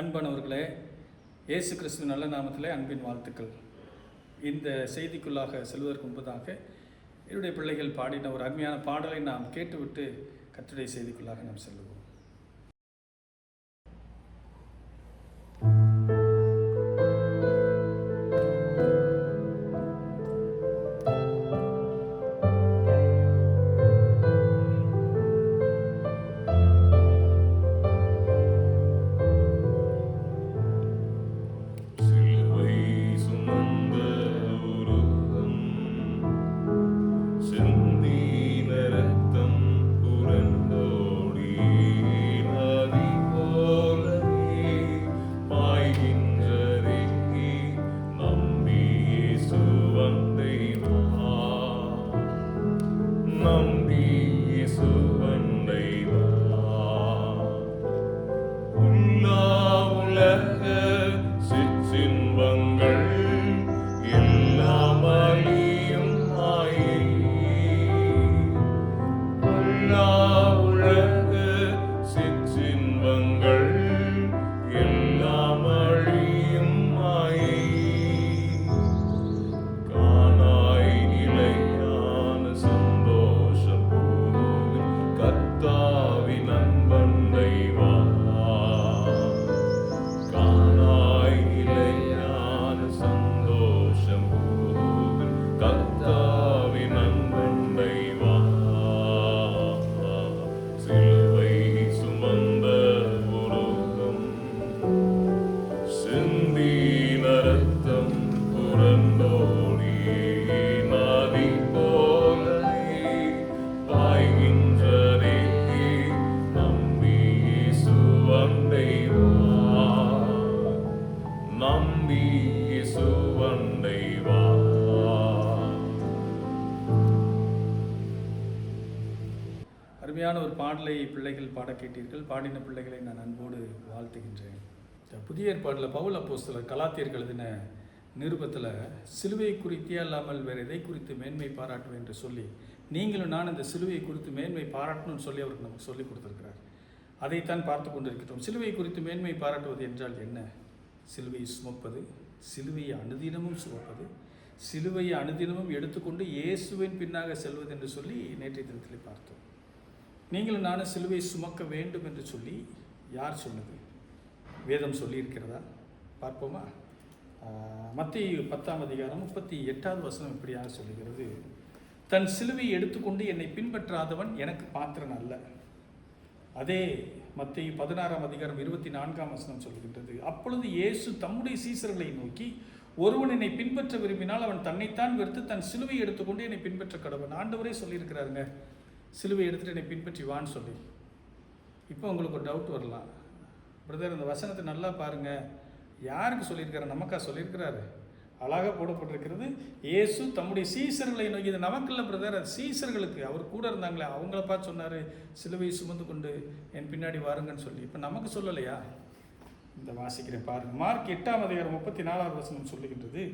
அன்பானவர்களே, இயேசு கிறிஸ்து நல்ல நாமத்திலே அன்பின் வாழ்த்துக்கள். இந்த செய்திக்குள்ளாக செல்வதற்கு முன்பதாக என்னுடைய பிள்ளைகள் பாடின ஒரு அருமையான பாடலை நாம் கேட்டுவிட்டு கர்த்தருடைய செய்திக்குள்ளாக நாம் செல்லுவோம். அருமையான ஒரு பாடலை பிள்ளைகள் பாட கேட்டீர்கள். பாடின பிள்ளைகளை நான் அன்போடு வாழ்த்துகின்றேன். புதிய ஏற்பாட்டில் பவுல் அப்போஸ்தலர் கலாத்தியருக்கு எழுதின நிருபத்தில் சிலுவை குறித்தே அல்லாமல் வேறு எதை குறித்து மேன்மை பாராட்டுவேன் என்று சொல்லி நீங்களும் நான் இந்த சிலுவை குறித்து மேன்மை பாராட்டணும்னு சொல்லி அவருக்கு நமக்கு சொல்லிக் கொடுத்துருக்கிறார். அதைத்தான் பார்த்து கொண்டிருக்கிறோம். சிலுவை குறித்து மேன்மை பாராட்டுவது என்றால் என்ன? சிலுவையை சுமப்பது, சிலுவையை அனுதினமும் சுமப்பது, சிலுவையை அனுதினமும் எடுத்துக்கொண்டு இயேசுவின் பின்னாக செல்வது என்று சொல்லி நேற்றைய தினத்தில் பார்த்தோம். நீங்களும் நானும் சிலுவை சுமக்க வேண்டும் என்று சொல்லி யார் சொன்னது? வேதம் சொல்லியிருக்கிறதா? பார்ப்போமா? மத்தேயு 10ஆம் அதிகாரம் 38வது வசனம் இப்படியாக சொல்லுகிறது, தன் சிலுவையை எடுத்துக்கொண்டு என்னை பின்பற்றாதவன் எனக்கு பாத்திரன் அல்ல. அதே மத்தேயு 16ஆம் அதிகாரம் 24ஆம் வசனம் சொல்லுகின்றது, அப்பொழுது இயேசு தம்முடைய சீசர்களை நோக்கி, ஒருவன் என்னை பின்பற்ற விரும்பினால் அவன் தன்னைத்தான் வெறுத்து தன் சிலுவை எடுத்துக்கொண்டு என்னை பின்பற்ற கடவன். ஆண்டவரே சொல்லியிருக்கிறாருங்க, சிலுவை எடுத்துகிட்டு என்னை பின்பற்றி வான்னு சொல்லி. இப்போ உங்களுக்கு ஒரு டவுட் வரலாம், பிரதர் இந்த வசனத்தை நல்லா பாருங்கள், யாருக்கு சொல்லியிருக்காரு? நமக்கா சொல்லியிருக்கிறாரு? அழகாக போடப்பட்டிருக்கிறது, இயேசு தம்முடைய சீசர்களை நோக்கி. இது நமக்குள்ள பிரதர், அது சீசர்களுக்கு, அவர் கூட இருந்தாங்களே அவங்கள பார்த்து சொன்னார், சிலுவையை சுமந்து கொண்டு என் பின்னாடி வாருங்கன்னு சொல்லி. இப்போ நமக்கு சொல்லலையா? இந்த வாசிக்கிறேன் பாருங்கள். மார்க் 8ஆம் அதிகாரம் 34வது வசனம் சொல்லுகின்றது,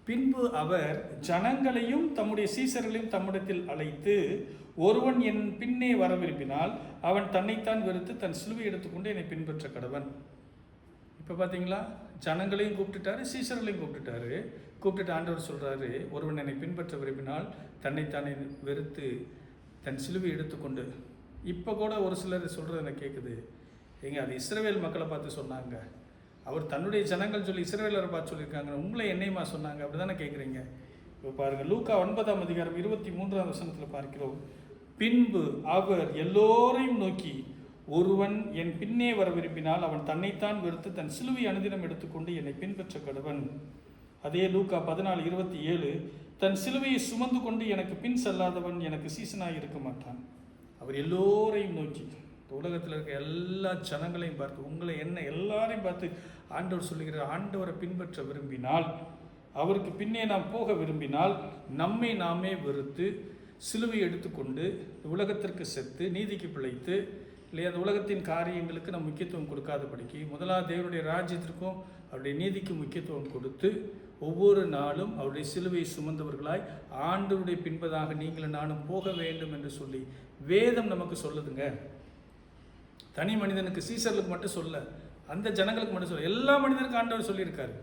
பின்பு அவர் ஜனங்களையும் தம்முடைய சீசர்களையும் தம்மிடத்தில் அழைத்து, ஒருவன் என் பின்னே வர விரும்பினால் அவன் தன்னைத்தான் வெறுத்து தன் சிலுவை எடுத்துக்கொண்டு என்னை பின்பற்ற கடவன். இப்போ பார்த்தீங்களா, ஜனங்களையும் கூப்பிட்டுட்டாரு, சீசர்களையும் கூப்பிட்டுட்டு ஆண்டவர் சொல்கிறாரு, ஒருவன் என்னை பின்பற்ற விரும்பினால் தன்னைத்தானே வெறுத்து தன் சிலுவை எடுத்துக்கொண்டு. இப்போ கூட ஒரு சிலர் சொல்கிறது எனக்கு கேட்குது, எங்க அது இஸ்ரவேல் மக்களை பார்த்து சொன்னாங்க, அவர் தன்னுடைய ஜனங்கள் சொல்லி இஸ்ரவேலரை பார்த்து சொல்லியிருக்காங்க, உங்களை என்னையுமா சொன்னாங்க? அப்படி தானே கேட்குறீங்க. இப்போ பாருங்கள், லூக்கா 9ஆம் அதிகாரம் 23ஆம் வசனத்தில் பார்க்கிறோம், பின்பு அவர் எல்லோரையும் நோக்கி, ஒருவன் என் பின்னே வர விரும்பினால் அவன் தன்னைத்தான் வெறுத்து தன் சிலுவை அனுதினம் எடுத்துக்கொண்டு என்னை பின்பற்ற கடவன். அதே லூக்கா 14:27, தன் சிலுவையை சுமந்து கொண்டு எனக்கு பின் செல்லாதவன் எனக்கு சீசனாக இருக்க மாட்டான். அவர் எல்லோரையும் நோக்கி, உலகத்தில் இருக்க எல்லா ஜனங்களையும் பார்த்து, உங்களை என்ன எல்லாரையும் பார்த்து ஆண்டவர் சொல்லுகிறார், ஆண்டவரை பின்பற்ற விரும்பினால், அவருக்கு பின்னே நாம் போக விரும்பினால் நம்மை நாமே வெறுத்து சிலுவை எடுத்துக்கொண்டு உலகத்திற்கு செத்து நீதிக்கு பிழைத்து, இல்லையா, அந்த உலகத்தின் காரியங்களுக்கு நம்ம முக்கியத்துவம் கொடுக்காதபடிக்கு முதலாவது தேவனுடைய ராஜ்யத்திற்கும் அவருடைய நீதிக்கு முக்கியத்துவம் கொடுத்து ஒவ்வொரு நாளும் அவருடைய சிலுவை சுமந்தவர்களாய் ஆண்டவருடைய பின்பதாக நீங்களும் நானும் போக வேண்டும் என்று சொல்லி வேதம் நமக்கு சொல்லுதுங்க. தனி மனிதனுக்கு சீசர்களுக்கு மட்டும் சொல்ல, அந்த ஜனங்களுக்கு மட்டும் சொல்ல, எல்லா மனிதருக்கும் ஆண்டவர் சொல்லியிருக்காரு.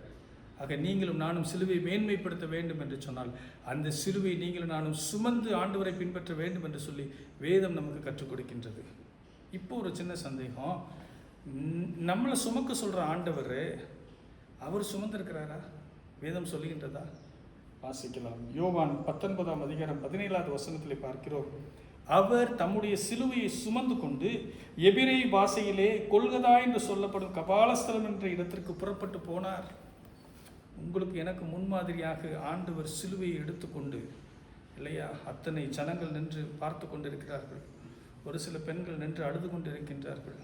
ஆக நீங்களும் நானும் சிலுவை மேன்மைப்படுத்த வேண்டும் என்று சொன்னால் அந்த சிலுவை நீங்களும் நானும் சுமந்து ஆண்டவரை பின்பற்ற வேண்டும் என்று சொல்லி வேதம் நமக்கு கற்றுக் கொடுக்கின்றது. இப்போ ஒரு சின்ன சந்தேகம், நம்மளை சுமக்க சொல்கிற ஆண்டவர் அவர் சுமந்திருக்கிறாரா? வேதம் சொல்லுகின்றதா? வாசிக்கலாம். யோவான் 19:17 பார்க்கிறோம். அவர் தம்முடைய சிலுவையை சுமந்து கொண்டு எபிரேய பாஷையிலே கொல்கதா என்று சொல்லப்படும் கபாலஸ்தலம் என்ற இடத்திற்கு புறப்பட்டு போனார். உங்களுக்கு எனக்கு முன்மாதிரியாக ஆண்டவர் சிலுவையை எடுத்துக்கொண்டு, இல்லையா, அத்தனை ஜனங்கள் நின்று பார்த்து கொண்டிருக்கிறார்கள். ஒரு சில பெண்கள் நின்று அழுது கொண்டு இருக்கின்றார்கள்.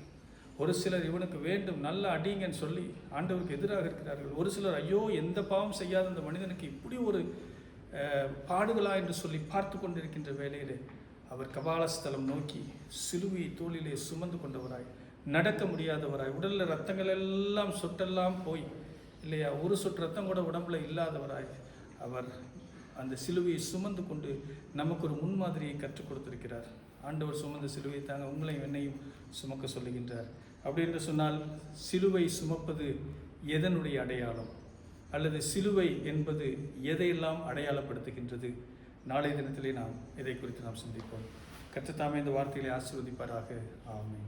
ஒரு சிலர் இவனுக்கு வேண்டும் நல்ல அடிங்கன்னு சொல்லி ஆண்டவருக்கு எதிராக இருக்கிறார்கள். ஒரு சிலர் ஐயோ எந்த பாவம் செய்யாத அந்த மனிதனுக்கு இப்படி ஒரு பாடுகளா என்று சொல்லி பார்த்து கொண்டிருக்கின்ற வேளையிலே அவர் கபாலஸ்தலம் நோக்கி சிலுவையை தோளிலே சுமந்து கொண்டவராய், நடக்க முடியாதவராய், உடலில் ரத்தங்கள் எல்லாம் சொட்டெல்லாம் போய், இல்லையா, ஒரு சொட்டு ரத்தம் கூட உடம்புல இல்லாதவராய் அவர் அந்த சிலுவையை சுமந்து கொண்டு நமக்கு ஒரு முன்மாதிரியை கற்றுக் கொடுத்திருக்கிறார். ஆண்டவர் சுமந்த சிலுவை தாங்க உங்களையும் என்னையும் சுமக்க சொல்லுகின்றார். அப்படி என்று சொன்னால் சிலுவை சுமப்பது எதனுடைய அடையாளம், அல்லது சிலுவை என்பது எதையெல்லாம் அடையாளப்படுத்துகின்றது? நாளைய தினத்திலே நாம் இதை குறித்து நாம் சிந்திப்போம். கர்த்தர் தாமே இந்த வார்த்தைகளை ஆசீர்வதிப்பாராக. ஆமென்.